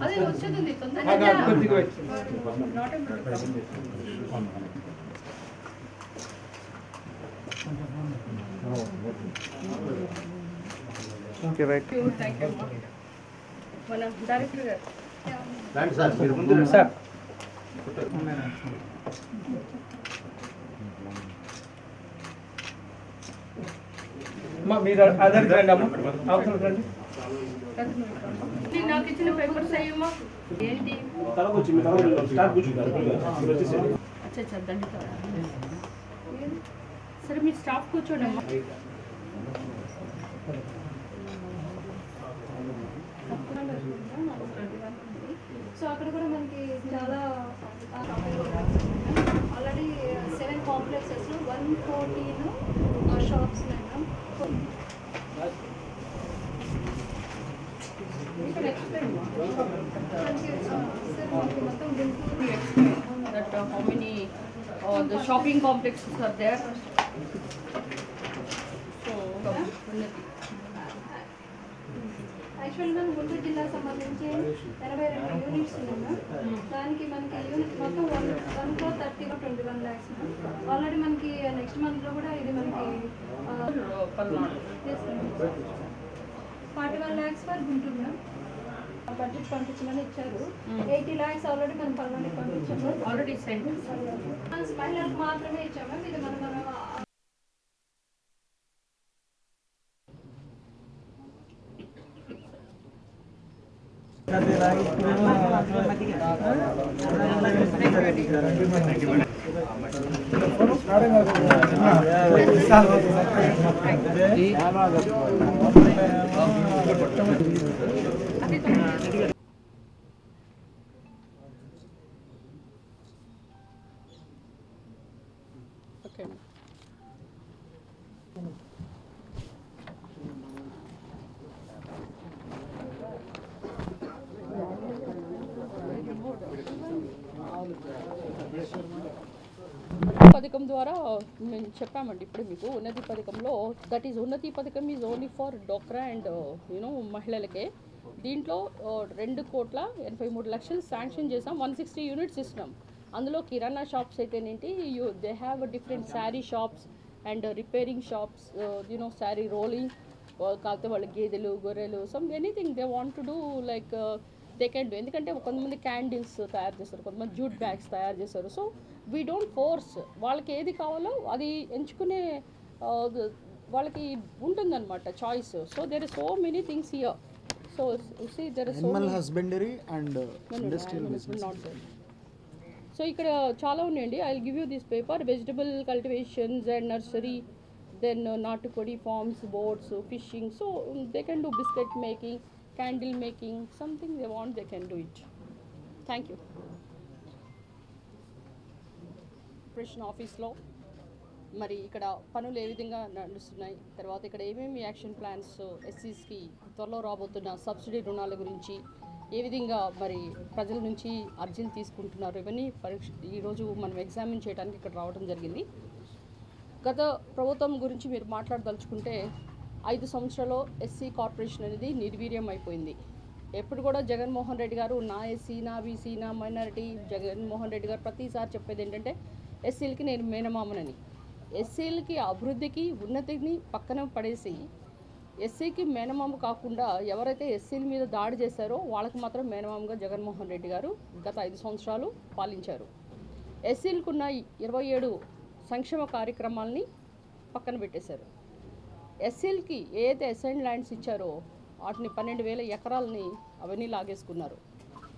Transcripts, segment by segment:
అదే వచ్చేది తొందరగా ఓకే రైట్. థ్యాంక్ యూ మన డైరెక్టర్ గారు సార్ మీరు ముందు సార్ మీరు అదర్ రండి అమ్మ, అవసరం రండి. నాకు ఇచ్చిన పేపర్స్ అయ్యమ్మా ఏంటి అచ్చా దండి సరే మీ స్టాఫ్ కూర్చోండి అమ్మా. సో అక్కడ కూడా మనకి చాలా ఆల్రెడీ 7 కాంప్లెక్సెస్లో 114 షాప్స్ ఉన్నాయి that how many the shopping complexes are there. So actual మనం గుంటూరు జిల్లాకు సంబంధించి 82 యూనిట్స్ ఉన్నాయి. దానికి మనకి యూనిట్ మొత్తం 1,30,21 lakhs. ఆల్రెడీ మనకి నెక్స్ట్ మంత్లో కూడా ఇది మనకి 41 lakhs ఫర్ గుంటూరు బడ్జెట్ పంపించమని ఇచ్చారు. 80 lakhs ఆల్రెడీ మనం పల్నాడుకి పంపించాము. already sent. మహిళలకు మాత్రమే ఇచ్చాము. ఇది మనం Okay. పథకం ద్వారా మేము చెప్పామండి ఇప్పుడు మీకు ఉన్నతి పథకంలో దట్ ఈజ్ ఉన్నతి పథకం ఈజ్ ఓన్లీ ఫర్ డోక్రా అండ్ యూనో మహిళలకే. దీంట్లో 2,83,00,000 శాంక్షన్ చేసాం. 160 యూనిట్స్ ఇస్తున్నాం. అందులో కిరాణా షాప్స్ అయితేనేంటి they have different sari shops and repairing shops you know sari rolling కాకపోతే వాళ్ళ గేదెలు గొర్రెలు some anything they want to do like they can do. ఎందుకంటే కొంతమంది క్యాండిల్స్ తయారు చేస్తారు, కొంతమంది జూట్ బ్యాగ్స్ తయారు చేస్తారు. సో వీ డోంట్ ఫోర్స్, వాళ్ళకి ఏది కావాలో అది ఎంచుకునే వాళ్ళకి ఉంటుందన్నమాట choice. So there is so many things here. So see there is animal husbandry and industrial business. not there. So ఇక్కడ చాలా ఉన్నాయండి. I will give you this paper vegetable cultivations and nursery, then నాటుకోడి farms, boats, fishing. So they can do biscuit making, candle making, something they want they can do it. Thank you. Corporation ఆఫీస్లో మరి ఇక్కడ పనులు ఏ విధంగా నడుస్తున్నాయి, తర్వాత ఇక్కడ ఏమేమి యాక్షన్ ప్లాన్స్ ఎస్సీస్కి త్వరలో రాబోతున్న సబ్సిడీ రుణాల గురించి ఏ విధంగా మరి ప్రజల నుంచి అర్జీలు తీసుకుంటున్నారు, ఇవన్నీ ఈరోజు మనం ఎగ్జామిన్ చేయడానికి ఇక్కడ రావడం జరిగింది. గత ప్రభుత్వం గురించి మీరు మాట్లాడదలుచుకుంటే 5 సంవత్సరాల్లో ఎస్సీ కార్పొరేషన్ అనేది నిర్వీర్యం అయిపోయింది. ఎప్పుడు కూడా జగన్మోహన్ రెడ్డి గారు నా ఎస్సీ, నా బీసీ, నా మైనారిటీ, జగన్మోహన్ రెడ్డి గారు ప్రతిసారి చెప్పేది ఏంటంటే ఎస్సీలకి నేను మేనమామనని. ఎస్సీలకి అభివృద్ధికి ఉన్నతిని పక్కన పడేసి ఎస్సీకి మేనమామ కాకుండా ఎవరైతే ఎస్సీల మీద దాడి చేశారో వాళ్ళకి మాత్రం మేనమామగా జగన్మోహన్ రెడ్డి గారు గత 5 సంవత్సరాలు పాలించారు. ఎస్సీలకున్న 27 సంక్షేమ కార్యక్రమాలని పక్కన పెట్టేశారు. ఎస్సీలకి ఏదైతే అసైన్ ల్యాండ్స్ ఇచ్చారో వాటిని 12,000 ఎకరాలని అవన్నీ లాగేసుకున్నారు.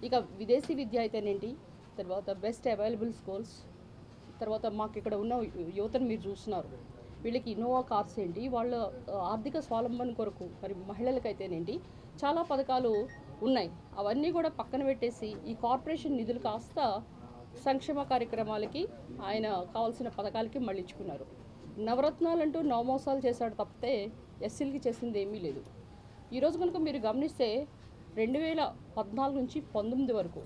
ఇక విదేశీ విద్య అయితేనేంటి, తర్వాత బెస్ట్ అవైలబుల్ స్కూల్స్, తర్వాత మాకు ఇక్కడ ఉన్న యువతను మీరు చూస్తున్నారు, వీళ్ళకి ఇన్నోవా కార్స్ ఏంటి, వాళ్ళ ఆర్థిక స్వావలంబన కొరకు మరి మహిళలకైతేనేంటి చాలా పథకాలు ఉన్నాయి. అవన్నీ కూడా పక్కన పెట్టేసి ఈ కార్పొరేషన్ నిధులు కాస్త సంక్షేమ కార్యక్రమాలకి ఆయన కావాల్సిన పథకాలకి మళ్ళించుకున్నారు. నవరత్నాలు అంటూ నవమోసాలు చేశాడు తప్పితే ఎస్సీలకి చేసింది ఏమీ లేదు. ఈరోజు కనుక మీరు గమనిస్తే 2014 నుంచి 19 వరకు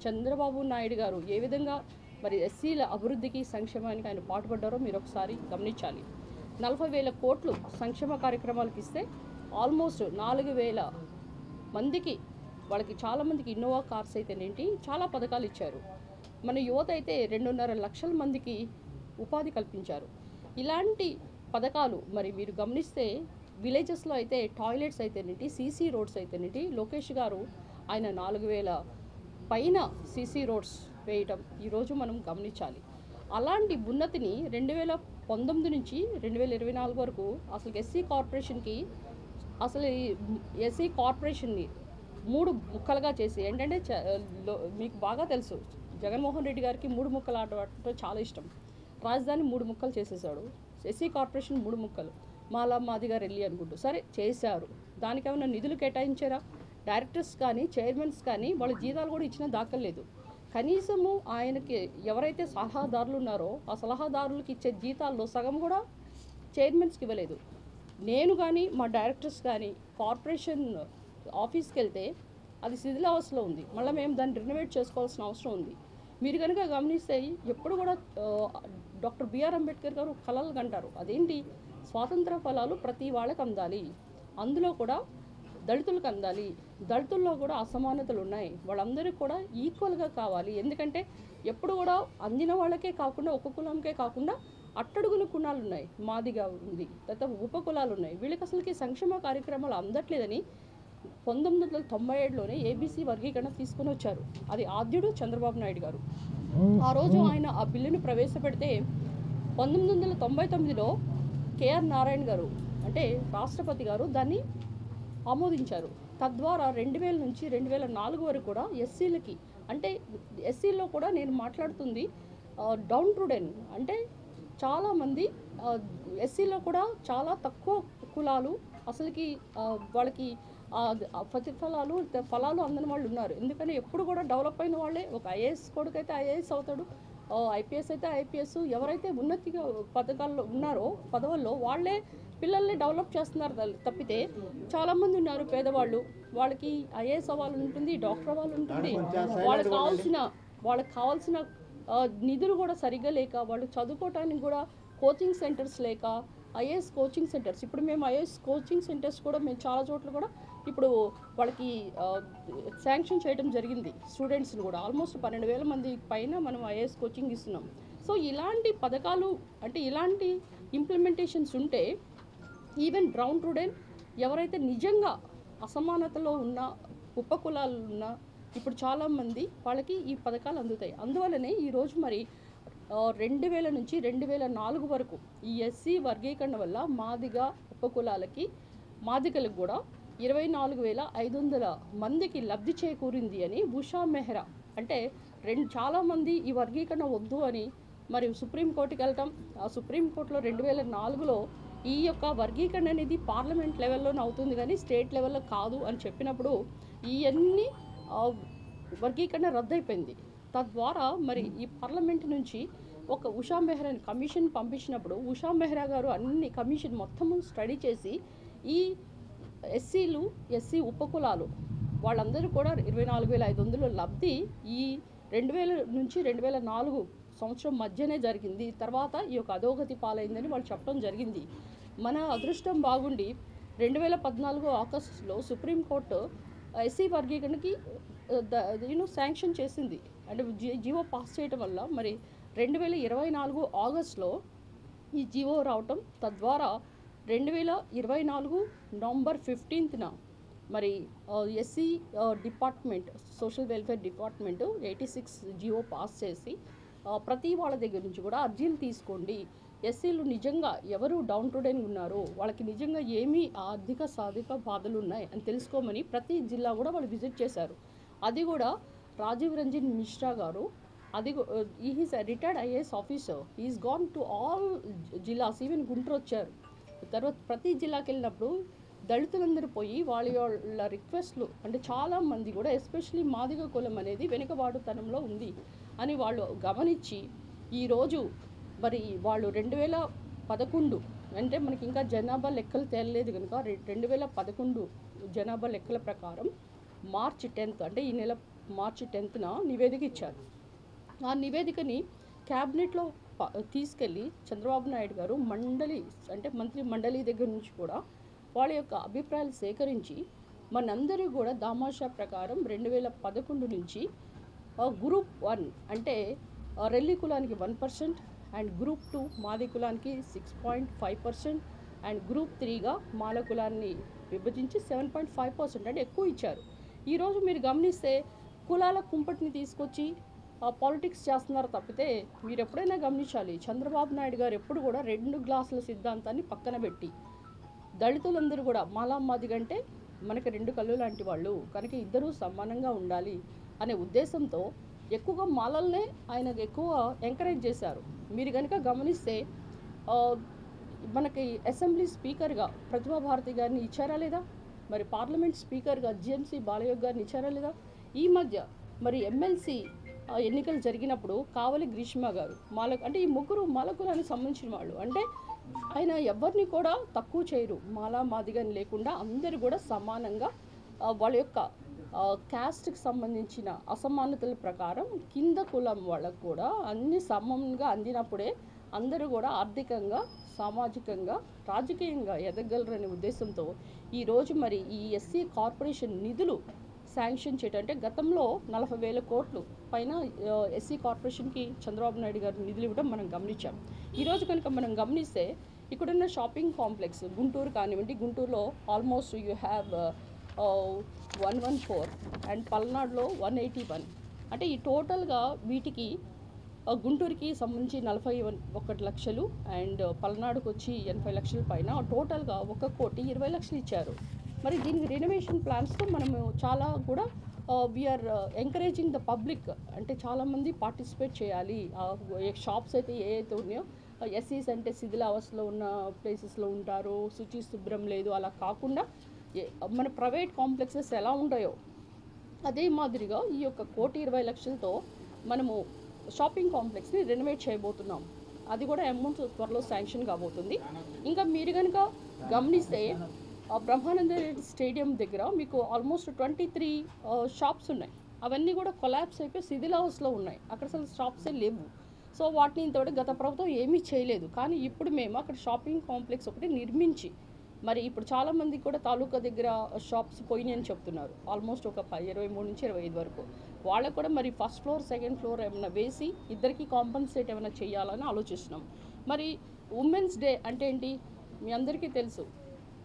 చంద్రబాబు నాయుడు గారు ఏ విధంగా మరి ఎస్సీల అభివృద్ధికి సంక్షేమానికి ఆయన పాటుపడ్డారో మీరు ఒకసారి గమనించాలి. 40,000 కోట్లు సంక్షేమ కార్యక్రమాలకు ఇస్తే ఆల్మోస్ట్ 4,000 మందికి వాళ్ళకి చాలామందికి ఇన్నోవా కార్స్ అయితేనేంటి చాలా పథకాలు ఇచ్చారు. మన యువత అయితే 2.5 లక్షల మందికి ఉపాధి కల్పించారు. ఇలాంటి పథకాలు మరి మీరు గమనిస్తే విలేజెస్లో అయితే టాయిలెట్స్ అయితేనేంటి, సీసీ రోడ్స్ అయితేనేంటి, లోకేష్ గారు ఆయన 4,000 పైన సీసీ రోడ్స్ వేయటం ఈరోజు మనం గమనించాలి. అలాంటి ఉన్నతిని 2019 నుంచి 2024 వరకు అసలు ఎస్సీ కార్పొరేషన్కి అసలు ఈ ఎస్సీ కార్పొరేషన్ని 3 ముక్కలుగా చేసి ఏంటంటే మీకు బాగా తెలుసు జగన్మోహన్ రెడ్డి గారికి 3 ముక్కలు ఆడటం చాలా ఇష్టం. రాజధాని 3 ముక్కలు చేసేసాడు, ఎస్సీ కార్పొరేషన్ 3 ముక్కలు, మాలా మాదిగా రెల్లి అనుకుంటూ సరే చేశారు. దానికి ఏమైనా నిధులు కేటాయించారా? డైరెక్టర్స్ కానీ చైర్మన్స్ కానీ వాళ్ళ జీతాలు కూడా ఇచ్చిన దాఖలేదు. కనీసము ఆయనకి ఎవరైతే సలహాదారులు ఉన్నారో ఆ సలహాదారులకు ఇచ్చే జీతాల్లో సగం కూడా చైర్మన్స్కి ఇవ్వలేదు. నేను కానీ మా డైరెక్టర్స్ కానీ కార్పొరేషన్ ఆఫీస్కి వెళ్తే అది శిథిలావస్థలో ఉంది. మళ్ళీ మేము దాన్ని రినోవేట్ చేసుకోవాల్సిన అవసరం ఉంది. మీరు కనుక గమనిస్తే ఎప్పుడు కూడా డాక్టర్ బిఆర్ అంబేద్కర్ గారు కలలు కంటారు. అదేంటి, స్వాతంత్ర ఫలాలు ప్రతి వాళ్ళకి అందాలి, అందులో కూడా దళితులకు అందాలి, దళితుల్లో కూడా అసమానతలు ఉన్నాయి, వాళ్ళందరికీ కూడా ఈక్వల్గా కావాలి. ఎందుకంటే ఎప్పుడు కూడా అందిన వాళ్ళకే కాకుండా ఒక కులంకే కాకుండా అట్టడుగున కులాలు ఉన్నాయి, మాదిగా ఉంది, తర్వాత ఉపకులాలు ఉన్నాయి, వీళ్ళకి అసలుకి సంక్షేమ కార్యక్రమాలు అందట్లేదని 1997లోనే ఏబీసీ వర్గీకరణ తీసుకొని వచ్చారు. అది ఆద్యుడు చంద్రబాబు నాయుడు గారు. ఆ రోజు ఆయన ఆ బిల్లును ప్రవేశపెడితే 1999లో కేఆర్ నారాయణ గారు అంటే రాష్ట్రపతి గారు దాన్ని ఆమోదించారు. తద్వారా 2000 నుంచి 2004 వరకు కూడా ఎస్సీలకి అంటే ఎస్సీల్లో కూడా నేను మాట్లాడుతుంది డౌన్ టుడెన్ అంటే చాలామంది ఎస్సీలో కూడా చాలా తక్కువ కులాలు అసలుకి వాళ్ళకి ప్రతిఫలాలు ఫలాలు అందని వాళ్ళు ఉన్నారు. ఎందుకని ఎప్పుడు కూడా డెవలప్ అయిన వాళ్ళే, ఒక ఐఏఎస్ కొడుకైతే ఐఏఎస్ అవుతాడు, ఐపీఎస్ అయితే ఐపీఎస్, ఎవరైతే ఉన్నతిగా పథకాల్లో ఉన్నారో పదవుల్లో వాళ్ళే పిల్లల్ని డెవలప్ చేస్తున్నారు తప్పితే చాలామంది ఉన్నారు పేదవాళ్ళు, వాళ్ళకి ఐఏఎస్ అవ్వాలని ఉంటుంది, డాక్టర్ అవ్వాలని ఉంటుంది, వాళ్ళకి కావాల్సిన నిధులు కూడా సరిగ్గా లేక, వాళ్ళు చదువుకోవటానికి కూడా కోచింగ్ సెంటర్స్ లేక, ఐఏఎస్ కోచింగ్ సెంటర్స్ ఇప్పుడు మేము ఐఏఎస్ కోచింగ్ సెంటర్స్ కూడా మేము చాలా చోట్ల కూడా ఇప్పుడు వాళ్ళకి శాంక్షన్ చేయడం జరిగింది. స్టూడెంట్స్ని కూడా ఆల్మోస్ట్ 12,000 మంది పైన మనం ఐఏఎస్ కోచింగ్ ఇస్తున్నాం. సో ఇలాంటి పథకాలు అంటే ఇలాంటి ఇంప్లిమెంటేషన్స్ ఉంటే ఈవెన్ డౌన్ టుడెన్ ఎవరైతే నిజంగా అసమానతలో ఉన్న ఉపకులాలు ఉన్న ఇప్పుడు చాలామంది వాళ్ళకి ఈ పథకాలు అందుతాయి. అందువల్లనే ఈరోజు మరి 2000 నుంచి 2004 వరకు ఈ ఎస్సీ వర్గీకరణ వల్ల మాదిగా ఉపకులాలకి మాదిగలకు కూడా 24,500 మందికి లబ్ధి చేకూరింది అని ఉషా మెహ్రా అంటే చాలామంది ఈ వర్గీకరణ వద్దు అని మరి సుప్రీంకోర్టుకి వెళ్ళటం, ఆ సుప్రీంకోర్టులో 2004లో ఈ యొక్క వర్గీకరణ అనేది పార్లమెంట్ లెవెల్లోనే అవుతుంది కానీ స్టేట్ లెవెల్లో కాదు అని చెప్పినప్పుడు ఇవన్నీ వర్గీకరణ రద్దయిపోయింది. తద్వారా మరి ఈ పార్లమెంట్ నుంచి ఒక ఉషా మెహ్రా కమిషన్ పంపించినప్పుడు ఉషా మెహ్రా గారు అన్ని కమిషన్ మొత్తము స్టడీ చేసి ఈ ఎస్సీలు ఎస్సీ ఉపకులాలు వాళ్ళందరూ కూడా 24,500 లబ్ధి ఈ 2000 నుంచి 2004 సంవత్సరం మధ్యనే జరిగింది. తర్వాత ఈ యొక్క అధోగతి పాలైందని వాళ్ళు చెప్పడం జరిగింది. మన అదృష్టం బాగుండి 2014 ఆగస్టులో సుప్రీంకోర్టు ఎస్సీ వర్గీకరణకి శాంక్షన్ చేసింది. అంటే జీవో పాస్ చేయడం వల్ల మరి 2024 ఆగస్టులో ఈ జీవో రావటం, తద్వారా 2024 నవంబర్ 15న మరి SC department social welfare department 86 GO pass చేసి ప్రతి వాళ్ళ దగ్గర నుంచి కూడా అర్జీలు తీసుకోండి, ఎస్సీలు నిజంగా ఎవరు డౌన్ టుడెన్ ఉన్నారో వాళ్ళకి నిజంగా ఏమీ ఆర్థిక సాధిక బాధలు ఉన్నాయి అని తెలుసుకోమని ప్రతి జిల్లా కూడా వాళ్ళు విజిట్ చేశారు. అది కూడా రాజీవ్ రంజన్ మిశ్రా గారు, అది is retired IAS officer, is gone to all జిల్లాస్, ఈవెన్ గుంటూరు వచ్చారు. తర్వాత ప్రతి జిల్లాకి వెళ్ళినప్పుడు దళితులందరూ పోయి వాళ్ళ రిక్వెస్ట్లు అంటే చాలామంది కూడా ఎస్పెషలీ మాదిగ కులం అనేది వెనుకబాటుతనంలో ఉంది అని వాళ్ళు గమనించి ఈరోజు మరి వాళ్ళు 2011 అంటే మనకి ఇంకా జనాభా లెక్కలు తేలలేదు కనుక 2011 జనాభా లెక్కల ప్రకారం మార్చి 10th అంటే ఈ నెల మార్చి 10న నివేదిక ఇచ్చారు. ఆ నివేదికని క్యాబినెట్లో తీసుకెళ్ళి చంద్రబాబు నాయుడు గారు మంత్రి మండలి దగ్గర నుంచి కూడా వాళ్ళ యొక్క అభిప్రాయాలు సేకరించి మనందరూ కూడా దామాషా ప్రకారం 2011 నుంచి గ్రూప్ 1 అంటే రెల్లి కులానికి 1% అండ్ గ్రూప్ 2 మాది కులానికి 6.5% అండ్ గ్రూప్ 3గా మాల కులాన్ని విభజించి 7.5% అంటే ఎక్కువ ఇచ్చారు. ఈరోజు మీరు గమనిస్తే కులాల కుంపటిని తీసుకొచ్చి పాలిటిక్స్ చేస్తున్నారు తప్పితే మీరు ఎప్పుడైనా గమనించాలి, చంద్రబాబు నాయుడు గారు ఎప్పుడు కూడా 2 గ్లాసుల సిద్ధాంతాన్ని పక్కన పెట్టి దళితులందరూ కూడా మాలా మాదిగంటే మనకి 2 కళ్ళు లాంటి వాళ్ళు కనుక ఇద్దరూ సమానంగా ఉండాలి అనే ఉద్దేశంతో ఎక్కువగా మాలల్నే ఆయనకు ఎక్కువ ఎంకరేజ్ చేశారు. మీరు కనుక గమనిస్తే మనకి అసెంబ్లీ స్పీకర్గా ప్రతిభా భారతి గారిని ఇచ్చారా లేదా, మరి పార్లమెంట్ స్పీకర్గా జిఎంసి బాలయ్య గారిని ఇచ్చారా లేదా, ఈ మధ్య మరి ఎమ్మెల్సీ ఎన్నికలు జరిగినప్పుడు కావలి గ్రీష్మ గారు అంటే ఈ ముగ్గురు మాలకులానికి సంబంధించిన వాళ్ళు, అంటే ఆయన ఎవరిని కూడా తక్కువ చేయరు, మాలా మాదిగని లేకుండా అందరూ కూడా సమానంగా వాళ్ళ యొక్క క్యాస్ట్కి సంబంధించిన అసమానతల ప్రకారం కింద కులం వాళ్ళకు కూడా అన్ని సమంగా అందినప్పుడే అందరూ కూడా ఆర్థికంగా, సామాజికంగా, రాజకీయంగా ఎదగలరనే ఉద్దేశంతో ఈరోజు మరి ఈ ఎస్సీ కార్పొరేషన్ నిధులు శాంక్షన్ చేయడం, అంటే గతంలో 40,000 కోట్లు పైన ఎస్సీ కార్పొరేషన్కి చంద్రబాబు నాయుడు గారు నిధులు ఇవ్వడం మనం గమనించాం. ఈరోజు కనుక మనం గమనిస్తే ఇక్కడున్న షాపింగ్ కాంప్లెక్స్ గుంటూరు కానివ్వండి, గుంటూరులో ఆల్మోస్ట్ యూ హ్యావ్ 114 అండ్ పల్నాడులో 181, అంటే ఈ టోటల్గా వీటికి గుంటూరుకి సంబంధించి 41 లక్షలు అండ్ పల్నాడుకు వచ్చి 80 లక్షల పైన టోటల్గా 1,20,00,000 ఇచ్చారు. మరి దీనికి రెనోవేషన్ ప్లాన్స్తో మనము చాలా కూడా వీఆర్ ఎంకరేజింగ్ ద పబ్లిక్, అంటే చాలామంది పార్టిసిపేట్ చేయాలి. షాప్స్ అయితే ఏ అయితే ఉన్నాయో ఎస్సీస్ అంటే శిథిలావస్థలో ఉన్న ప్లేసెస్లో ఉంటారు, శుచి శుభ్రం లేదు, అలా కాకుండా మన ప్రైవేట్ కాంప్లెక్సెస్ ఎలా ఉంటాయో అదే మాదిరిగా ఈ యొక్క 1,20,00,000తో మనము షాపింగ్ కాంప్లెక్స్ని రెనోవేట్ చేయబోతున్నాం. అది కూడా అమౌంట్ త్వరలో శాంక్షన్ కాబోతుంది. ఇంకా మీరు కనుక గమనిస్తే బ్రహ్మానంద రెడ్డి స్టేడియం దగ్గర మీకు ఆల్మోస్ట్ 23 షాప్స్ ఉన్నాయి. అవన్నీ కూడా కొలాప్స్ అయిపోయి శిథిలావస్థలో ఉన్నాయి, అక్కడ అసలు షాప్సే లేవు. సో వాటిని ఇంతవరకు గత ప్రభుత్వం ఏమీ చేయలేదు. కానీ ఇప్పుడు మేము అక్కడ షాపింగ్ కాంప్లెక్స్ ఒకటి నిర్మించి, మరి ఇప్పుడు చాలామంది కూడా తాలూకా దగ్గర షాప్స్ పోయినాయి అని చెప్తున్నారు, ఆల్మోస్ట్ ఒక 23 నుంచి 25 వరకు. వాళ్ళకు కూడా మరి ఫస్ట్ ఫ్లోర్, సెకండ్ ఫ్లోర్ ఏమైనా వేసి ఇద్దరికి కాంపన్సేట్ ఏమైనా చేయాలని ఆలోచిస్తున్నాం. మరి ఉమెన్స్ డే అంటే ఏంటి మీ అందరికీ తెలుసు,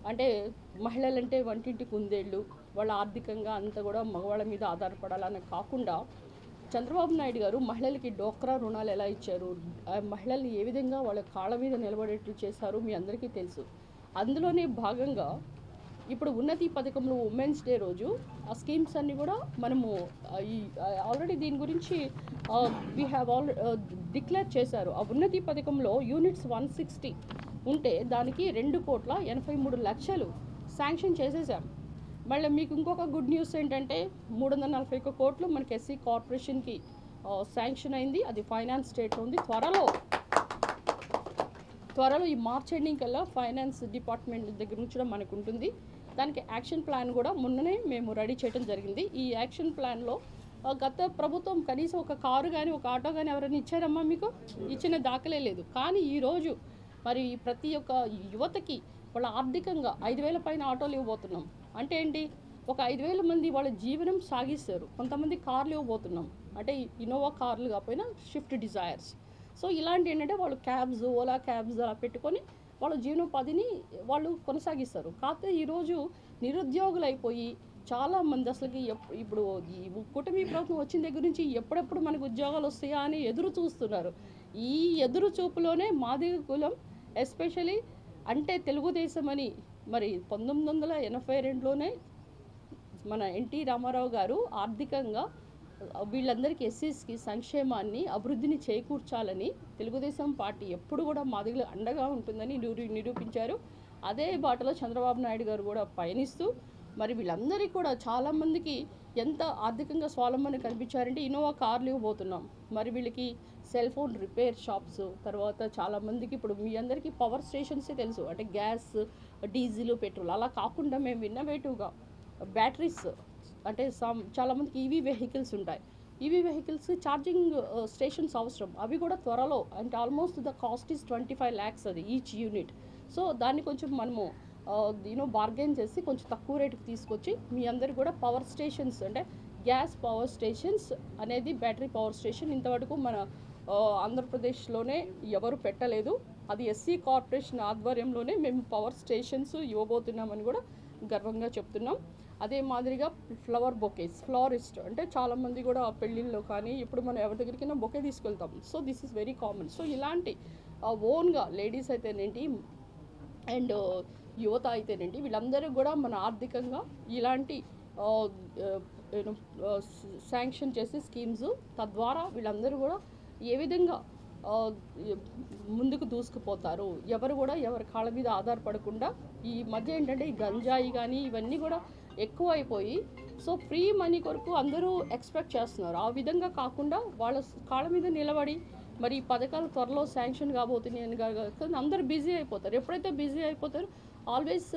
అంటే మహిళలంటే వంటింటి కుందేళ్ళు, వాళ్ళ ఆర్థికంగా అంతా కూడా మగవాళ్ళ మీద ఆధారపడాలని కాకుండా చంద్రబాబు నాయుడు గారు మహిళలకి డోక్రా రుణాలు ఎలా ఇచ్చారు, మహిళల్ని ఏ విధంగా వాళ్ళ కాళ్ళ మీద నిలబడేట్లు చేశారు మీ అందరికీ తెలుసు. అందులోనే భాగంగా ఇప్పుడు ఉన్నతి పథకంలో ఉమెన్స్ డే రోజు ఆ స్కీమ్స్ అన్నీ కూడా మనము ఆల్రెడీ దీని గురించి వీ హ్యావ్ డిక్లేర్ చేశారు. ఆ ఉన్నతి పథకంలో యూనిట్స్ 160 ఉంటే దానికి 2,83,00,000 శాంక్షన్ చేసేసాం. మళ్ళీ మీకు ఇంకొక గుడ్ న్యూస్ ఏంటంటే 341 కోట్లు మనకి ఎస్సీ కార్పొరేషన్కి శాంక్షన్ అయింది. అది ఫైనాన్స్ స్టేట్లో ఉంది. త్వరలో ఈ మార్చ్ ఎండింగ్ కల్లా ఫైనాన్స్ డిపార్ట్మెంట్ దగ్గర నుంచి కూడా మనకు ఉంటుంది. దానికి యాక్షన్ ప్లాన్ కూడా మొన్ననే మేము రెడీ చేయడం జరిగింది. ఈ యాక్షన్ ప్లాన్లో గత ప్రభుత్వం కనీసం ఒక కారు కానీ ఒక ఆటో కానీ ఎవరైనా ఇచ్చారమ్మా మీకు? ఇచ్చిన దాఖలే లేదు. కానీ ఈరోజు మరి ప్రతి ఒక్క యువతకి వాళ్ళ ఆర్థికంగా 5,000 పైన ఆటోలు ఇవ్వబోతున్నాం. అంటే ఏంటి, ఒక 5,000 మంది వాళ్ళ జీవనం సాగిస్తారు. కొంతమంది కార్లు ఇవ్వబోతున్నాం, అంటే ఇన్నోవా కార్లు కాకపోయినా స్విఫ్ట్ డిజైర్స్. సో ఇలాంటి ఏంటంటే వాళ్ళు క్యాబ్స్, ఓలా క్యాబ్స్ అలా పెట్టుకొని వాళ్ళ జీవనోపాధిని వాళ్ళు కొనసాగిస్తారు. కాకపోతే ఈరోజు నిరుద్యోగులు అయిపోయి చాలామంది అసలుకి ఇప్పుడు ఈ కూటమి ప్రభుత్వం వచ్చిన దగ్గర నుంచి ఎప్పుడెప్పుడు మనకు ఉద్యోగాలు వస్తాయా అని ఎదురు చూస్తున్నారు. ఈ ఎదురు చూపులోనే మాదిగ కులం ఎస్పెషలీ అంటే తెలుగుదేశం అని మరి 1982లోనే మన ఎన్టీ రామారావు గారు ఆర్థికంగా వీళ్ళందరికీ ఎస్సీస్కి సంక్షేమాన్ని, అభివృద్ధిని చేకూర్చాలని తెలుగుదేశం పార్టీ ఎప్పుడు కూడా మాదిగలు అండగా ఉంటుందని నిరూపించారు. అదే బాటలో చంద్రబాబు నాయుడు గారు కూడా పయనిస్తూ మరి వీళ్ళందరికీ కూడా చాలామందికి ఎంత ఆర్థికంగా స్వావలంబన కనిపించారంటే ఇన్నోవా కార్లు ఇవ్వబోతున్నాం. మరి వీళ్ళకి సెల్ ఫోన్ రిపేర్ షాప్స్, తర్వాత చాలామందికి ఇప్పుడు మీ అందరికీ పవర్ స్టేషన్సే తెలుసు, అంటే గ్యాస్, డీజిల్, పెట్రోల్ అలా కాకుండా మేము ఇన్నోవేటివ్గా బ్యాటరీస్, అంటే చాలామందికి ఈవీ వెహికల్స్ ఉంటాయి. ఈవీ వెహికల్స్ ఛార్జింగ్ స్టేషన్స్ అవసరం. అవి కూడా త్వరలో, అంటే almost the cost is 25 lakhs అది ఈచ్ యూనిట్. సో దాన్ని కొంచెం మనము బార్గెన్ చేసి కొంచెం తక్కువ రేటుకి తీసుకొచ్చి మీ అందరికి కూడా పవర్ స్టేషన్స్ అంటే గ్యాస్ పవర్ స్టేషన్స్ అనేది బ్యాటరీ పవర్ స్టేషన్ ఇంతవరకు మన ఆంధ్రప్రదేశ్లోనే ఎవరు పెట్టలేదు. అది ఎస్సీ కార్పొరేషన్ ఆధ్వర్యంలోనే మేము పవర్ స్టేషన్స్ ఇవ్వబోతున్నామని కూడా గర్వంగా చెప్తున్నాం. అదే మాదిరిగా ఫ్లవర్ బొకేస్, ఫ్లారిస్ట్ అంటే చాలామంది కూడా పెళ్ళిళ్ళలో కానీ ఇప్పుడు మనం ఎవరి దగ్గరికైనా బొకే తీసుకెళ్తాం. So this is very common. So ఇలాంటి ఓన్గా లేడీస్ అయితేనేంటి అండ్ యువత అయితేనేంటి వీళ్ళందరూ కూడా మన ఆర్థికంగా ఇలాంటి శాంక్షన్ చేసే స్కీమ్స్ తద్వారా వీళ్ళందరూ కూడా ఏ విధంగా ముందుకు దూసుకుపోతారు, ఎవరు కూడా ఎవరి కాళ్ళ మీద ఆధారపడకుండా. ఈ మధ్య ఏంటంటే ఈ గంజాయి కానీ ఇవన్నీ కూడా ఎక్కువ అయిపోయి సో ఫ్రీ మనీ కొరకు అందరూ ఎక్స్పెక్ట్ చేస్తున్నారు. ఆ విధంగా కాకుండా వాళ్ళ కాళ్ళ మీద నిలబడి మరి ఈ పథకాలు త్వరలో శాంక్షన్ కాబోతున్నాయి అని అందరూ బిజీ అయిపోతారు. ఎప్పుడైతే బిజీ అయిపోతారో always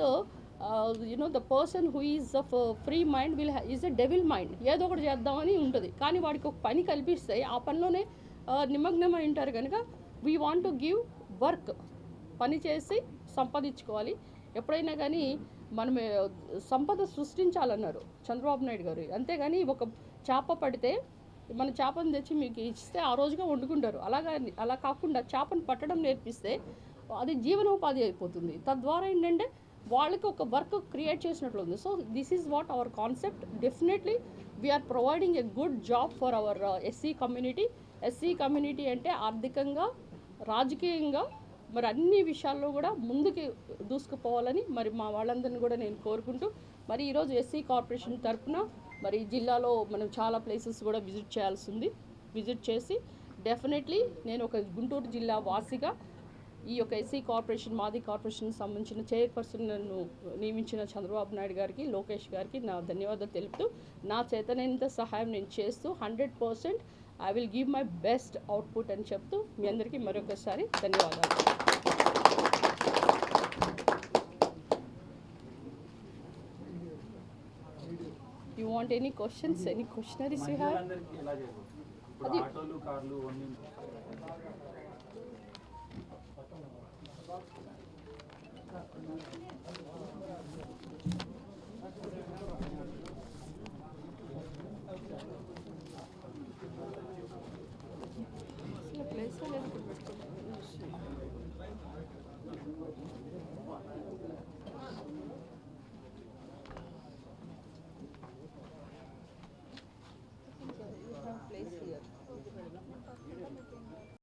the person who is of free mind is a devil mind. ఏదో ఒకటి చేద్దామని ఉంటుంది, కానీ వాడికి ఒక పని కల్పిస్తే ఆ పనిలోనే నిమగ్నమై ఉంటారు. కనుక we want to give work, పని చేసి సంపాదించుకోవాలి. ఎప్పుడైనా కానీ మనం సంపద సృష్టించాలన్నారు చంద్రబాబు నాయుడు గారు. అంతేగాని ఒక చేప పడితే మన చేపను తెచ్చి మీకు ఇస్తే ఆ రోజుగా వండుకుంటారు. అలా కాకుండా చేపను పట్టడం నేర్పిస్తే అది జీవనోపాధి అయిపోతుంది. తద్వారా ఏంటంటే వాళ్ళకి ఒక వర్క్ క్రియేట్ చేసినట్లు ఉంది. So this is what our concept. Definitely we are providing a good job for our SC community. SC community అంటే ఆర్థికంగా, రాజకీయంగా మరి అన్ని విషయాల్లో కూడా ముందుకు దూసుకుపోవాలని మరి మా వాళ్ళందరినీ కూడా నేను కోరుకుంటూ మరి ఈరోజు ఎస్సీ కార్పొరేషన్ తరఫున మరి జిల్లాలో మనం చాలా ప్లేసెస్ కూడా విజిట్ చేయాల్సి ఉంది. విజిట్ చేసి డెఫినెట్లీ నేను ఒక గుంటూరు జిల్లా వాసిగా ఈ యొక్క ఎస్సీ కార్పొరేషన్, మాది కార్పొరేషన్ సంబంధించిన చైర్పర్సన్ నన్ను నియమించిన చంద్రబాబు నాయుడు గారికి, లోకేష్ గారికి నా ధన్యవాదాలు తెలుపుతూ నా చేతనైనంత సహాయం నేను చేస్తూ 100% I will give my best output అని చెప్తూ మీ అందరికీ మరొకసారి ధన్యవాదాలు. You want any questions? Any questionnaires you have? ఆటోలు కార్లు